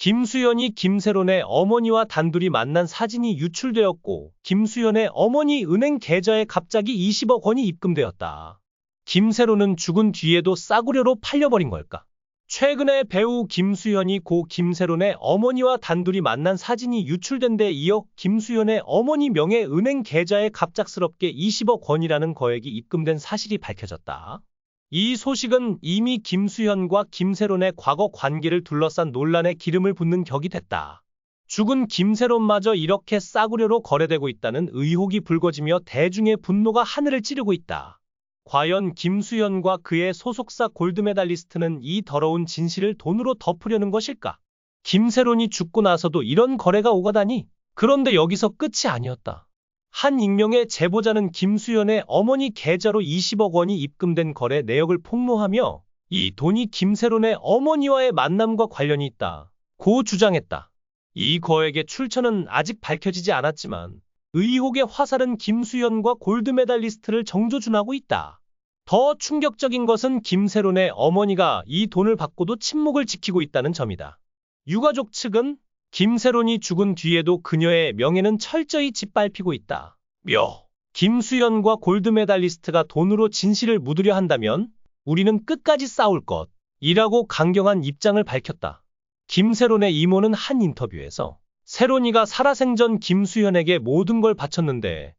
김수현이 김세론의 어머니와 단둘이 만난 사진이 유출되었고 김수현의 어머니 은행 계좌에 갑자기 20억 원이 입금되었다. 김세론은 죽은 뒤에도 싸구려로 팔려버린 걸까? 최근에 배우 김수현이 고 김세론의 어머니와 단둘이 만난 사진이 유출된 데 이어 김수현의 어머니 명의 은행 계좌에 갑작스럽게 20억 원이라는 거액이 입금된 사실이 밝혀졌다. 이 소식은 이미 김수현과 김세론의 과거 관계를 둘러싼 논란에 기름을 붓는 격이 됐다. 죽은 김세론마저 이렇게 싸구려로 거래되고 있다는 의혹이 불거지며 대중의 분노가 하늘을 찌르고 있다. 과연 김수현과 그의 소속사 골드메달리스트는 이 더러운 진실을 돈으로 덮으려는 것일까? 김세론이 죽고 나서도 이런 거래가 오가다니? 그런데 여기서 끝이 아니었다. 한 익명의 제보자는 김수현의 어머니 계좌로 20억 원이 입금된 거래 내역을 폭로하며 이 돈이 김세론의 어머니와의 만남과 관련이 있다고 주장했다. 이 거액의 출처는 아직 밝혀지지 않았지만 의혹의 화살은 김수현과 골드메달리스트를 정조준하고 있다. 더 충격적인 것은 김세론의 어머니가 이 돈을 받고도 침묵을 지키고 있다는 점이다. 유가족 측은 김세론이 죽은 뒤에도 그녀의 명예는 철저히 짓밟히고 있다. 김수현과 골드메달리스트가 돈으로 진실을 묻으려 한다면 우리는 끝까지 싸울 것이라고 강경한 입장을 밝혔다. 김세론의 이모는 한 인터뷰에서 세론이가 살아생전 김수현에게 모든 걸 바쳤는데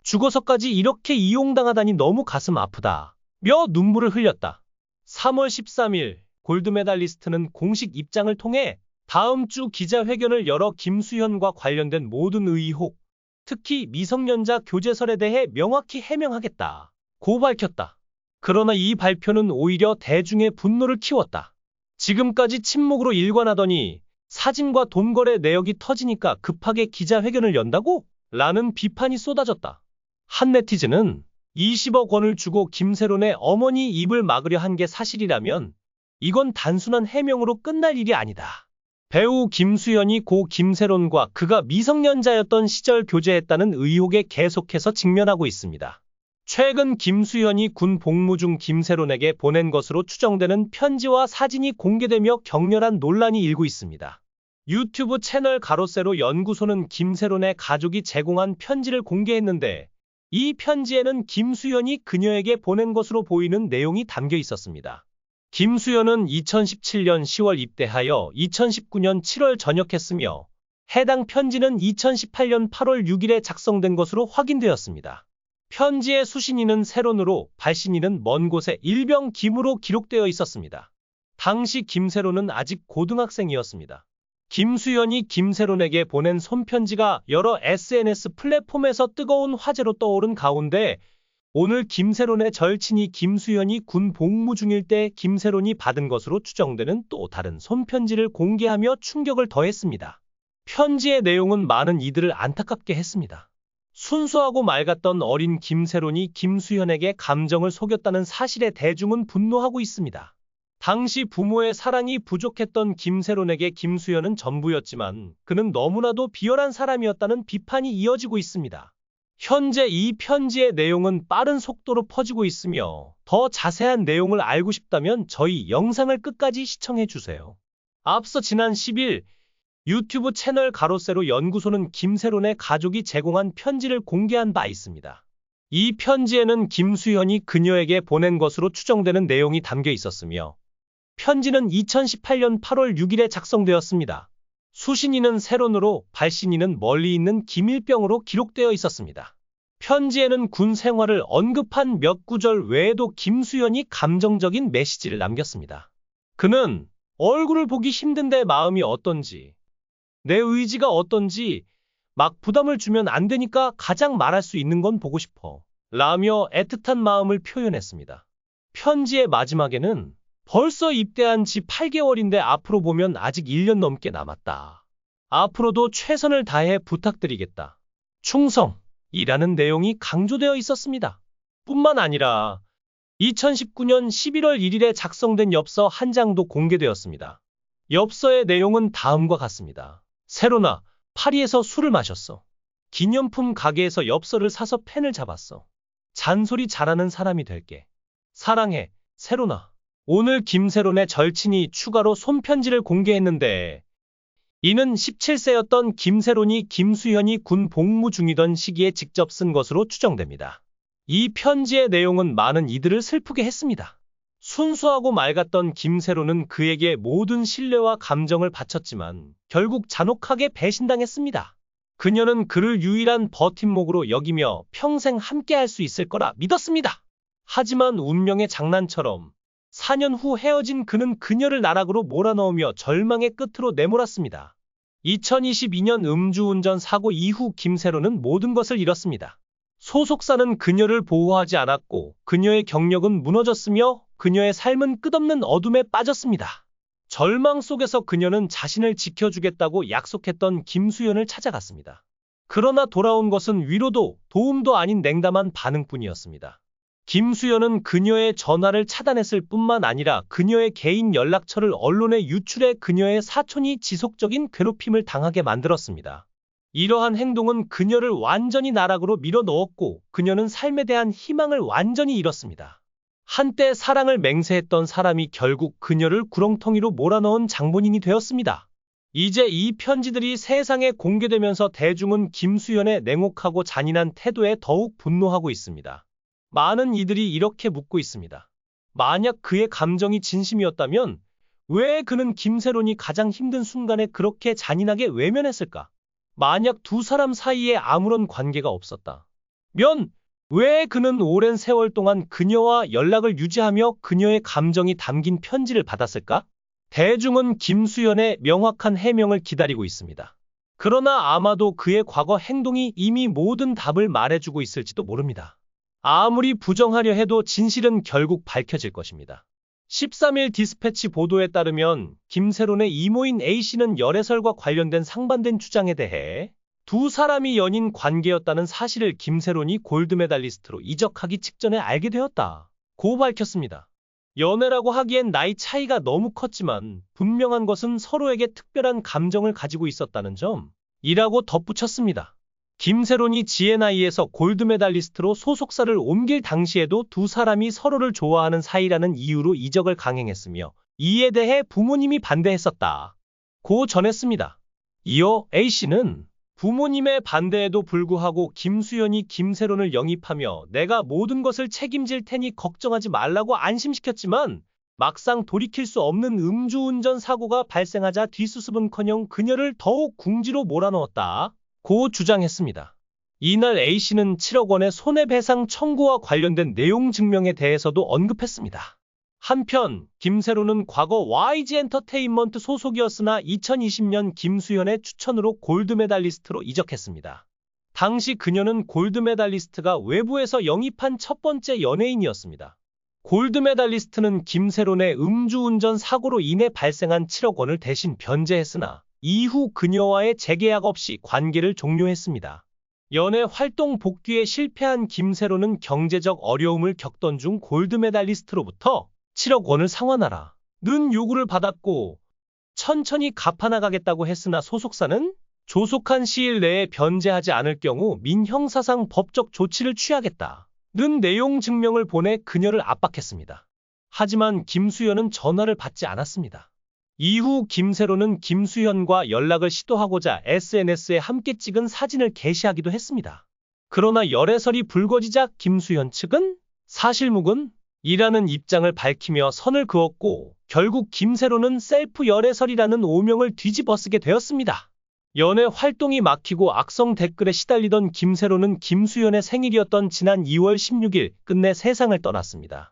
죽어서까지 이렇게 이용당하다니 너무 가슴 아프다 며 눈물을 흘렸다. 3월 13일 골드메달리스트는 공식 입장을 통해 다음 주 기자회견을 열어 김수현과 관련된 모든 의혹, 특히 미성년자 교제설에 대해 명확히 해명하겠다고 밝혔다. 그러나 이 발표는 오히려 대중의 분노를 키웠다. 지금까지 침묵으로 일관하더니 사진과 돈 거래 내역이 터지니까 급하게 기자회견을 연다고? 라는 비판이 쏟아졌다. 한 네티즌은 20억 원을 주고 김세론의 어머니 입을 막으려 한 게 사실이라면 이건 단순한 해명으로 끝날 일이 아니다. 배우 김수현이 고 김세론과 그가 미성년자였던 시절 교제했다는 의혹에 계속해서 직면하고 있습니다. 최근 김수현이 군 복무 중 김세론에게 보낸 것으로 추정되는 편지와 사진이 공개되며 격렬한 논란이 일고 있습니다. 유튜브 채널 가로세로 연구소는 김세론의 가족이 제공한 편지를 공개했는데 이 편지에는 김수현이 그녀에게 보낸 것으로 보이는 내용이 담겨 있었습니다. 김수현은 2017년 10월 입대하여 2019년 7월 전역했으며 해당 편지는 2018년 8월 6일에 작성된 것으로 확인되었습니다. 편지의 수신인은 세론으로 발신인은 먼 곳의 일명 김으로 기록되어 있었습니다. 당시 김세론은 아직 고등학생이었습니다. 김수현이 김세론에게 보낸 손편지가 여러 SNS 플랫폼에서 뜨거운 화제로 떠오른 가운데 오늘 김세론의 절친이 김수현이 군 복무 중일 때 김세론이 받은 것으로 추정되는 또 다른 손편지를 공개하며 충격을 더했습니다. 편지의 내용은 많은 이들을 안타깝게 했습니다. 순수하고 맑았던 어린 김세론이 김수현에게 감정을 속였다는 사실에 대중은 분노하고 있습니다. 당시 부모의 사랑이 부족했던 김세론에게 김수현은 전부였지만 그는 너무나도 비열한 사람이었다는 비판이 이어지고 있습니다. 현재 이 편지의 내용은 빠른 속도로 퍼지고 있으며 더 자세한 내용을 알고 싶다면 저희 영상을 끝까지 시청해주세요. 앞서 지난 10일 유튜브 채널 가로세로 연구소는 김세론의 가족이 제공한 편지를 공개한 바 있습니다. 이 편지에는 김수현이 그녀에게 보낸 것으로 추정되는 내용이 담겨 있었으며 편지는 2018년 8월 6일에 작성되었습니다. 수신인은 세론으로 발신인은 멀리 있는 김일병으로 기록되어 있었습니다. 편지에는 군 생활을 언급한 몇 구절 외에도 김수현이 감정적인 메시지를 남겼습니다. 그는 얼굴을 보기 힘든데 마음이 어떤지, 내 의지가 어떤지 막 부담을 주면 안 되니까 가장 말할 수 있는 건 보고 싶어 라며 애틋한 마음을 표현했습니다. 편지의 마지막에는 벌써 입대한 지 8개월인데 앞으로 보면 아직 1년 넘게 남았다. 앞으로도 최선을 다해 부탁드리겠다. 충성이라는 내용이 강조되어 있었습니다. 뿐만 아니라 2019년 11월 1일에 작성된 엽서 한 장도 공개되었습니다. 엽서의 내용은 다음과 같습니다. 세론아, 파리에서 술을 마셨어. 기념품 가게에서 엽서를 사서 펜을 잡았어. 잔소리 잘하는 사람이 될게. 사랑해, 세론아. 오늘 김세론의 절친이 추가로 손편지를 공개했는데 이는 17세였던 김세론이 김수현이 군 복무 중이던 시기에 직접 쓴 것으로 추정됩니다. 이 편지의 내용은 많은 이들을 슬프게 했습니다. 순수하고 맑았던 김세론은 그에게 모든 신뢰와 감정을 바쳤지만 결국 잔혹하게 배신당했습니다. 그녀는 그를 유일한 버팀목으로 여기며 평생 함께할 수 있을 거라 믿었습니다. 하지만 운명의 장난처럼 4년 후 헤어진 그는 그녀를 나락으로 몰아넣으며 절망의 끝으로 내몰았습니다. 2022년 음주운전 사고 이후 김세론은 모든 것을 잃었습니다. 소속사는 그녀를 보호하지 않았고 그녀의 경력은 무너졌으며 그녀의 삶은 끝없는 어둠에 빠졌습니다. 절망 속에서 그녀는 자신을 지켜주겠다고 약속했던 김수현을 찾아갔습니다. 그러나 돌아온 것은 위로도 도움도 아닌 냉담한 반응뿐이었습니다. 김수현은 그녀의 전화를 차단했을 뿐만 아니라 그녀의 개인 연락처를 언론에 유출해 그녀의 사촌이 지속적인 괴롭힘을 당하게 만들었습니다. 이러한 행동은 그녀를 완전히 나락으로 밀어넣었고 그녀는 삶에 대한 희망을 완전히 잃었습니다. 한때 사랑을 맹세했던 사람이 결국 그녀를 구렁텅이로 몰아넣은 장본인이 되었습니다. 이제 이 편지들이 세상에 공개되면서 대중은 김수현의 냉혹하고 잔인한 태도에 더욱 분노하고 있습니다. 많은 이들이 이렇게 묻고 있습니다. 만약 그의 감정이 진심이었다면 왜 그는 김세론이 가장 힘든 순간에 그렇게 잔인하게 외면했을까? 만약 두 사람 사이에 아무런 관계가 없었다면 왜 그는 오랜 세월 동안 그녀와 연락을 유지하며 그녀의 감정이 담긴 편지를 받았을까? 대중은 김수현의 명확한 해명을 기다리고 있습니다. 그러나 아마도 그의 과거 행동이 이미 모든 답을 말해주고 있을지도 모릅니다. 아무리 부정하려 해도 진실은 결국 밝혀질 것입니다. 13일 디스패치 보도에 따르면 김세론의 이모인 A씨는 열애설과 관련된 상반된 주장에 대해 두 사람이 연인 관계였다는 사실을 김세론이 골드메달리스트로 이적하기 직전에 알게 되었다고 밝혔습니다. 연애라고 하기엔 나이 차이가 너무 컸지만 분명한 것은 서로에게 특별한 감정을 가지고 있었다는 점이라고 덧붙였습니다. 김세론이 GNI에서 골드메달리스트로 소속사를 옮길 당시에도 두 사람이 서로를 좋아하는 사이라는 이유로 이적을 강행했으며 이에 대해 부모님이 반대했었다고 전했습니다. 이어 A씨는 부모님의 반대에도 불구하고 김수현이 김세론을 영입하며 내가 모든 것을 책임질 테니 걱정하지 말라고 안심시켰지만 막상 돌이킬 수 없는 음주운전 사고가 발생하자 뒷수습은커녕 그녀를 더욱 궁지로 몰아넣었다고 주장했습니다. 이날 A씨는 7억 원의 손해배상 청구와 관련된 내용 증명에 대해서도 언급했습니다. 한편 김세론은 과거 YG엔터테인먼트 소속이었으나 2020년 김수현의 추천으로 골드메달리스트로 이적했습니다. 당시 그녀는 골드메달리스트가 외부에서 영입한 첫 번째 연예인이었습니다. 골드메달리스트는 김세론의 음주운전 사고로 인해 발생한 7억 원을 대신 변제했으나 이후 그녀와의 재계약 없이 관계를 종료했습니다. 연예 활동 복귀에 실패한 김세론은 경제적 어려움을 겪던 중 골드메달리스트로부터 7억 원을 상환하라는 요구를 받았고 천천히 갚아나가겠다고 했으나 소속사는 조속한 시일 내에 변제하지 않을 경우 민형사상 법적 조치를 취하겠다는 내용 증명을 보내 그녀를 압박했습니다. 하지만 김수현은 전화를 받지 않았습니다. 이후 김세론은 김수현과 연락을 시도하고자 SNS에 함께 찍은 사진을 게시하기도 했습니다. 그러나 열애설이 불거지자 김수현 측은 사실무근 이라는 입장을 밝히며 선을 그었고 결국 김세론은 셀프 열애설이라는 오명을 뒤집어쓰게 되었습니다. 연애 활동이 막히고 악성 댓글에 시달리던 김세론은 김수현의 생일이었던 지난 2월 16일 끝내 세상을 떠났습니다.